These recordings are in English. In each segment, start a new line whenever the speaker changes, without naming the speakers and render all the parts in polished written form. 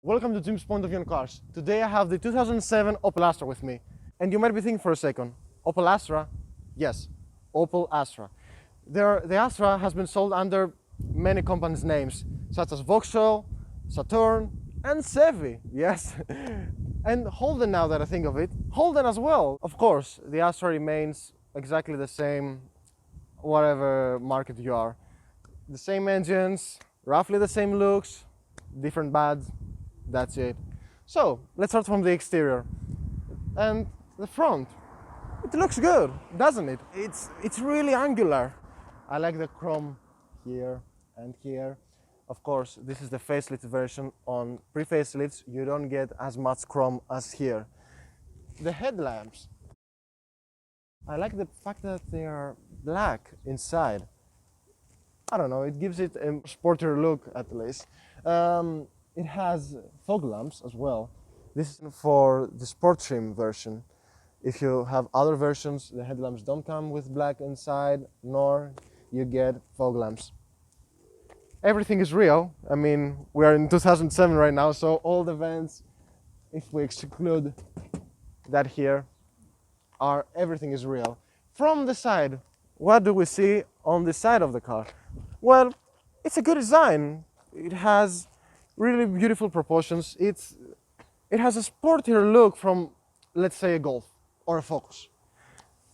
Welcome to Jim's Point of View on Cars. Today I have the 2007 Opel Astra with me. And you might be thinking for a second, Opel Astra? Yes, Opel Astra. The Astra has been sold under many companies' names, such as Vauxhall, Saturn, and Chevy, yes. And Holden, now that I think of it. Holden as well. Of course, the Astra remains exactly the same, whatever market you are. The same engines, roughly the same looks, different badges. That's it. So let's start from the exterior and the front. It looks good, doesn't it? It's really angular. I like the chrome here and here. Of course, this is the facelift version. On pre-facelifts, you don't get as much chrome as here. The headlamps. I like the fact that they are black inside. I don't know, it gives it a sportier look at least. It has fog lamps as well. This is for the sport trim version. If you have other versions, the headlamps don't come with black inside, nor you get fog lamps. Everything is real. I mean, we are in 2007 right now, so all the vents, if we exclude that here, everything is real. From the side, what do we see on the side of the car? Well, it's a good design. It has really beautiful proportions. It has a sportier look from, let's say, a Golf or a Focus.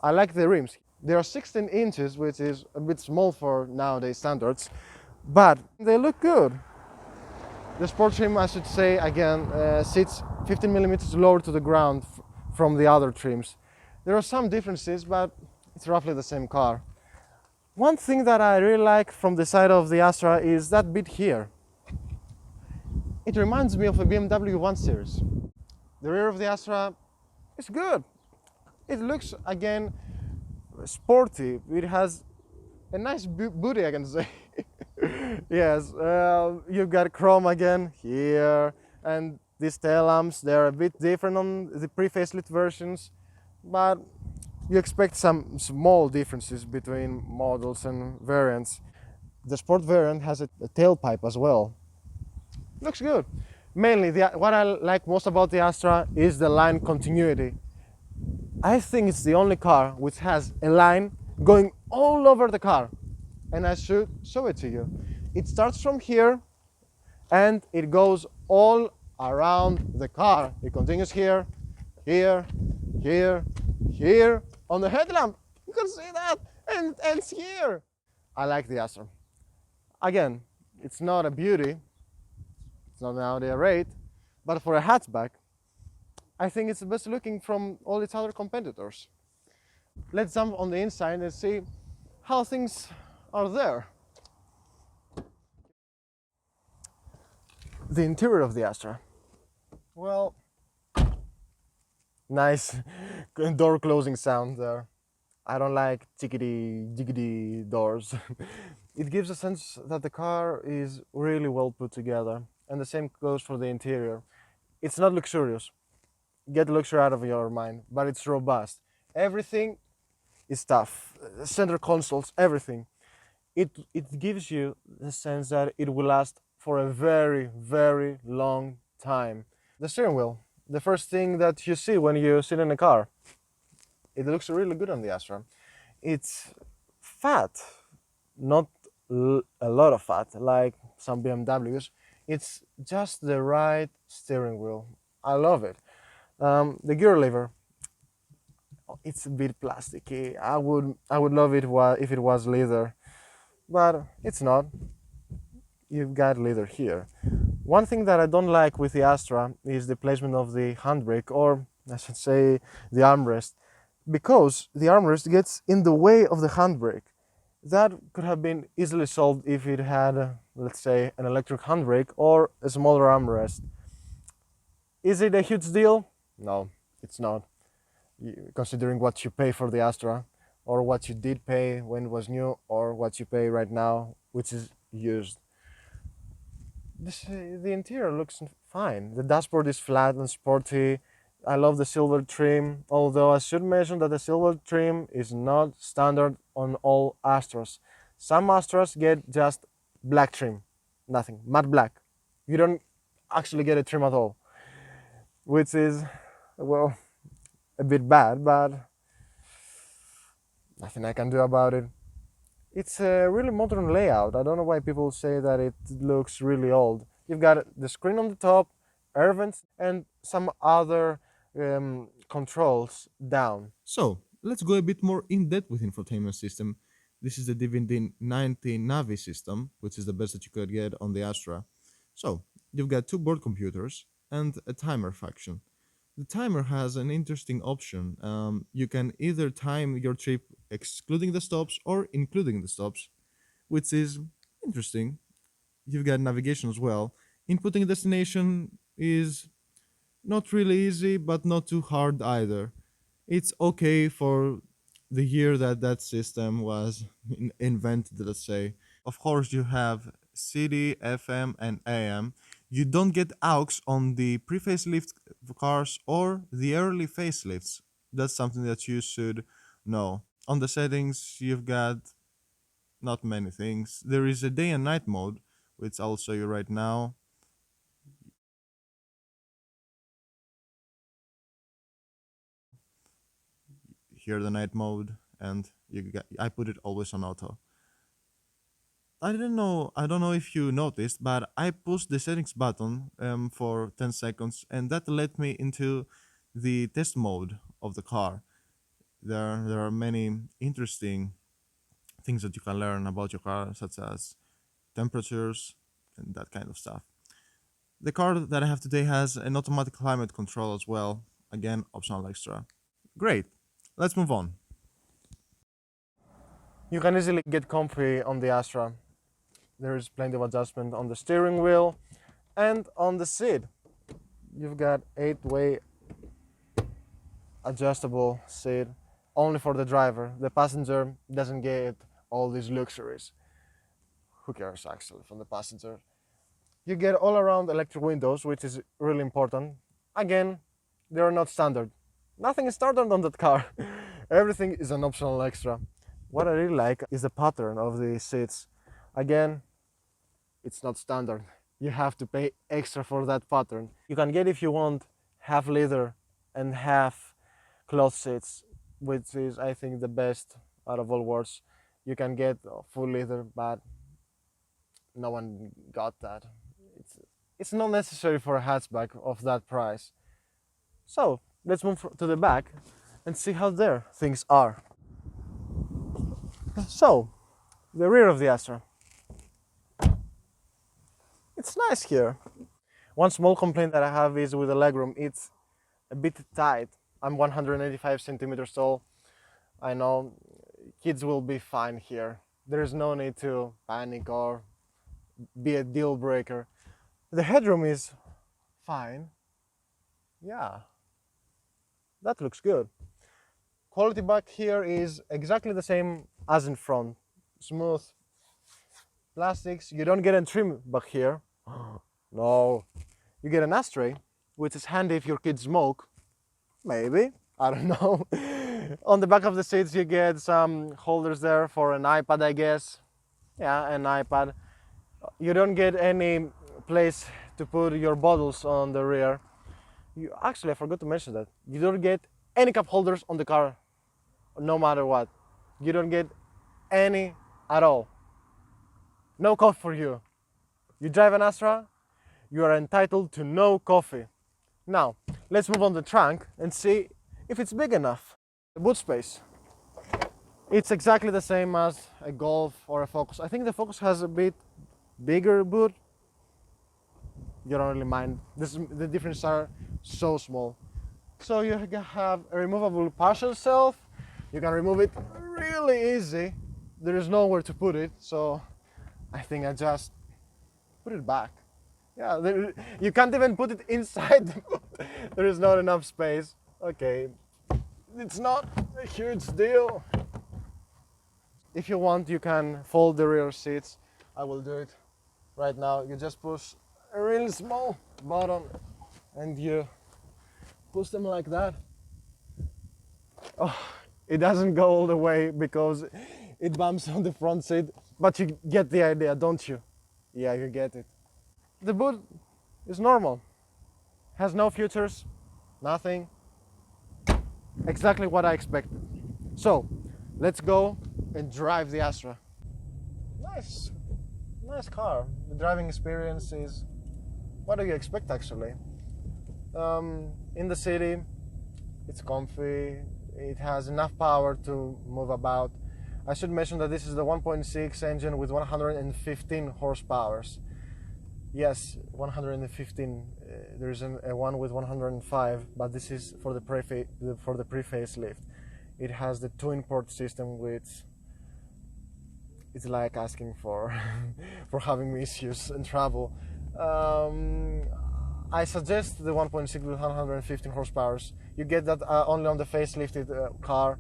I like the rims. They are 16 inches, which is a bit small for nowadays standards, but they look good. The sport trim, I should say, again, sits 15 millimeters lower to the ground from the other trims. There are some differences, but it's roughly the same car. One thing that I really like from the side of the Astra is that bit here. It reminds me of a BMW 1 Series. The rear of the Astra is good. It looks, again, sporty. It has a nice booty, I can say. Yes, you've got chrome again here, and these tail lamps, they're a bit different on the pre-facelift versions, but you expect some small differences between models and variants. The sport variant has a tailpipe as well. Looks good. Mainly, what I like most about the Astra is the line continuity. I think it's the only car which has a line going all over the car, and I should show it to you. It starts from here and it goes all around the car. It continues here, here, here, here. On the headlamp, you can see that, and ends here. I like the Astra. Again, it's not a beauty. It's not nowadays a rate, but for a hatchback, I think it's the best looking from all its other competitors. Let's jump on the inside and see how things are there. The interior of the Astra. Well, nice door closing sound there. I don't like jiggity doors. It gives a sense that the car is really well put together. And the same goes for the interior. It's not luxurious. Get luxury out of your mind, but it's robust. Everything is tough. Center consoles, everything. It gives you the sense that it will last for a very, very long time. The steering wheel, the first thing that you see when you sit in a car. It looks really good on the Astra. It's fat, not a lot of fat like some BMWs. It's just the right steering wheel. I love it. The gear lever, it's a bit plasticky. I would love it if it was leather, but it's not. You've got leather here. One thing that I don't like with the Astra is the placement of the handbrake, or I should say the armrest, because the armrest gets in the way of the handbrake. That could have been easily solved if it had, let's say, an electric handbrake or a smaller armrest. Is it a huge deal? No, it's not. Considering what you pay for the Astra, or what you did pay when it was new, or what you pay right now, which is used. The interior looks fine. The dashboard is flat and sporty. I love the silver trim, although I should mention that the silver trim is not standard on all Astras. Some Astras get just black trim, nothing, matte black. You don't actually get a trim at all, which is, well, a bit bad, but nothing I can do about it. It's a really modern layout. I don't know why people say that it looks really old. You've got the screen on the top, air vents, and some other controls down.
So let's go a bit more in depth with infotainment system. This is the DVD90 Navi system, which is the best that you could get on the Astra. So you've got two board computers and a timer function. The timer has an interesting option. You can either time your trip excluding the stops or including the stops, which is interesting. You've got navigation as well. Inputting a destination is not really easy, but not too hard either. It's okay for the year that that system was invented, let's say. Of course, you have CD, FM, and AM. You don't get aux on the pre-facelift cars or the early facelifts. That's something that you should know. On the settings, you've got not many things. There is a day and night mode, which I'll show you right now. Here the night mode, and I put it always on auto. I don't know if you noticed, but I pushed the settings button for 10 seconds, and that led me into the test mode of the car. There are many interesting things that you can learn about your car, such as temperatures and that kind of stuff. The car that I have today has an automatic climate control as well. Again, optional extra. Great. Let's move on.
You can easily get comfy on the Astra. There is plenty of adjustment on the steering wheel and on the seat. You've got 8-way adjustable seat only for the driver. The passenger doesn't get all these luxuries. Who cares actually from the passenger? You get all around electric windows, which is really important. Again, they are not standard. Nothing is standard on that car. Everything is an optional extra. What I really like is the pattern of the seats. Again, it's not standard. You have to pay extra for that pattern. You can get, if you want, half leather and half cloth seats, which is, I think, the best out of all worlds. You can get full leather, but no one got that. It's not necessary for a hatchback of that price. So let's move to the back and see how there things are. So, the rear of the Astra. It's nice here. One small complaint that I have is with the legroom. It's a bit tight. I'm 185 centimeters tall. I know kids will be fine here. There is no need to panic or be a deal breaker. The headroom is fine. Yeah, that looks good. Quality back here is exactly the same as in front. Smooth plastics. You don't get a trim back here. No. You get an ashtray, which is handy if your kids smoke. Maybe. I don't know. On the back of the seats you get some holders there for an iPad, I guess. Yeah, an iPad. You don't get any place to put your bottles on the rear. Actually, I forgot to mention that. You don't get any cup holders on the car, no matter what. You don't get any at all. No coffee for you. You drive an Astra, you are entitled to no coffee. Now, let's move on the trunk and see if it's big enough. The boot space. It's exactly the same as a Golf or a Focus. I think the Focus has a bit bigger boot. You don't really mind. The differences are so small. So you have a removable partial shelf. You can remove it really easy. There is nowhere to put it, so I think I just put it back. Yeah, you can't even put it inside the boot. There is not enough space. Okay, it's not a huge deal. If you want, you can fold the rear seats. I will do it right now. You just push a really small button and you push them like that. Oh, it doesn't go all the way because it bumps on the front seat, but you get the idea, don't you? Yeah, you get it. The boot is normal. Has no features, nothing. Exactly what I expected. So, let's go and drive the Astra. Nice car. The driving experience is, what do you expect actually? In the city, it's comfy, it has enough power to move about. I should mention that this is the 1.6 engine with 115 horsepower. Yes, 115. There's a one with 105, but this is for the pre-facelift. It has the twin-port system, which it's like asking for for having issues in travel. I suggest the 1.6 with 115 horsepower. You get that only on the facelifted car.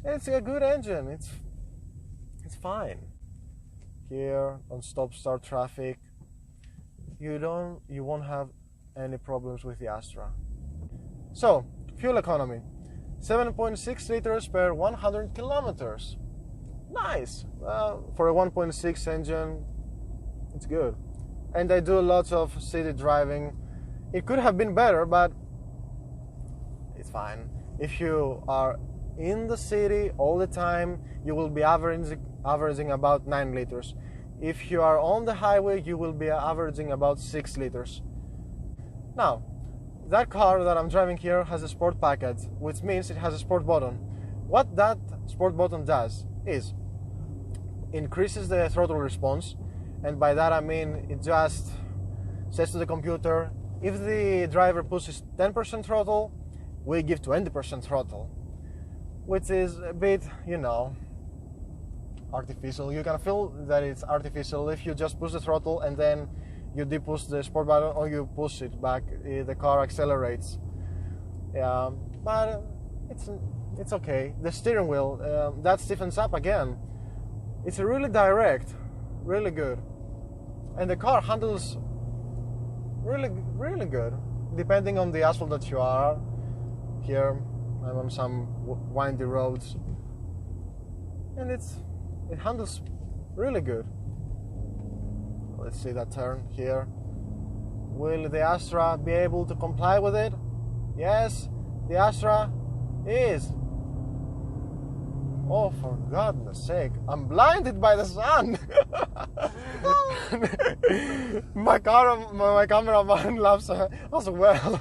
It's a good engine. It's fine. Here on stop-start traffic, you won't have any problems with the Astra. So, fuel economy, 7.6 liters per 100 kilometers. Nice. For a 1.6 engine, it's good. And I do lots of city driving. It could have been better, but it's fine. If you are in the city all the time, you will be averaging about 9 liters. If you are on the highway, you will be averaging about 6 liters. Now, that car that I'm driving here has a sport package, which means it has a sport button. What that sport button does is increases the throttle response, and by that I mean it just says to the computer, if the driver pushes 10% throttle, we give 20% throttle, which is a bit, artificial. You can feel that it's artificial if you just push the throttle and then you de-push the sport button or you push it back, the car accelerates. Yeah, but it's okay. The steering wheel, that stiffens up again. It's really direct, really good. And the car handles really good, depending on the asphalt that you are. Here, I'm on some windy roads. And it handles really good. Let's see that turn here. Will the Astra be able to comply with it? Yes, the Astra is. Oh, for goodness sake, I'm blinded by the sun. my cameraman laughs as well.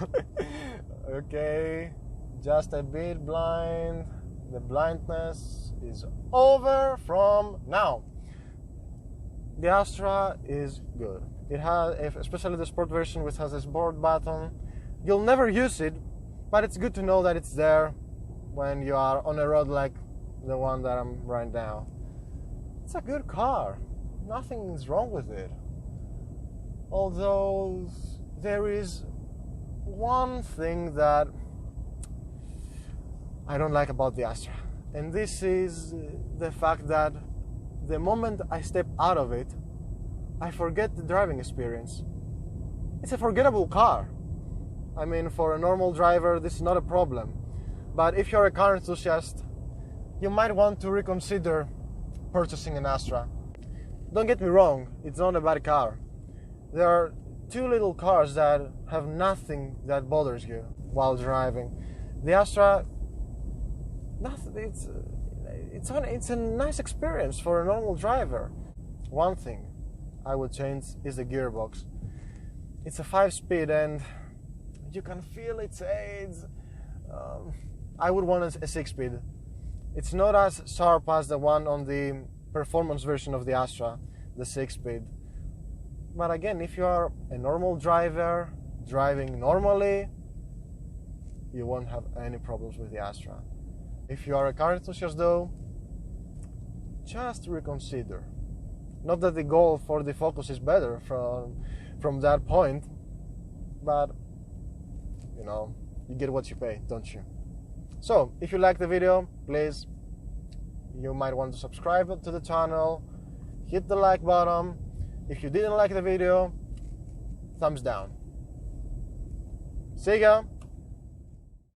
Okay, just a bit blind. The blindness is over from now. The Astra is good. It has, especially the sport version, which has a sport button. You'll never use it, but it's good to know that it's there when you are on a road like the one that I'm right now. It's a good car. Nothing is wrong with it. Although there is one thing that I don't like about the Astra, and this is the fact that the moment I step out of it, I forget the driving experience. It's a forgettable car. I mean, for a normal driver, this is not a problem. But if you're a car enthusiast, you might want to reconsider purchasing an Astra. Don't get me wrong, it's not a bad car. There are two little cars that have nothing that bothers you while driving. The Astra, it's a nice experience for a normal driver. One thing I would change is the gearbox. It's a 5-speed and you can feel its age. I would want a 6-speed. It's not as sharp as the one on the performance version of the Astra, the 6-speed. But again, if you are a normal driver, driving normally, you won't have any problems with the Astra. If you are a car enthusiast though, just reconsider. Not that the goal for the Focus is better from that point, but you get what you pay, don't you? So, if you like the video, please, you might want to subscribe to the channel, hit the like button. If you didn't like the video, thumbs down. See ya!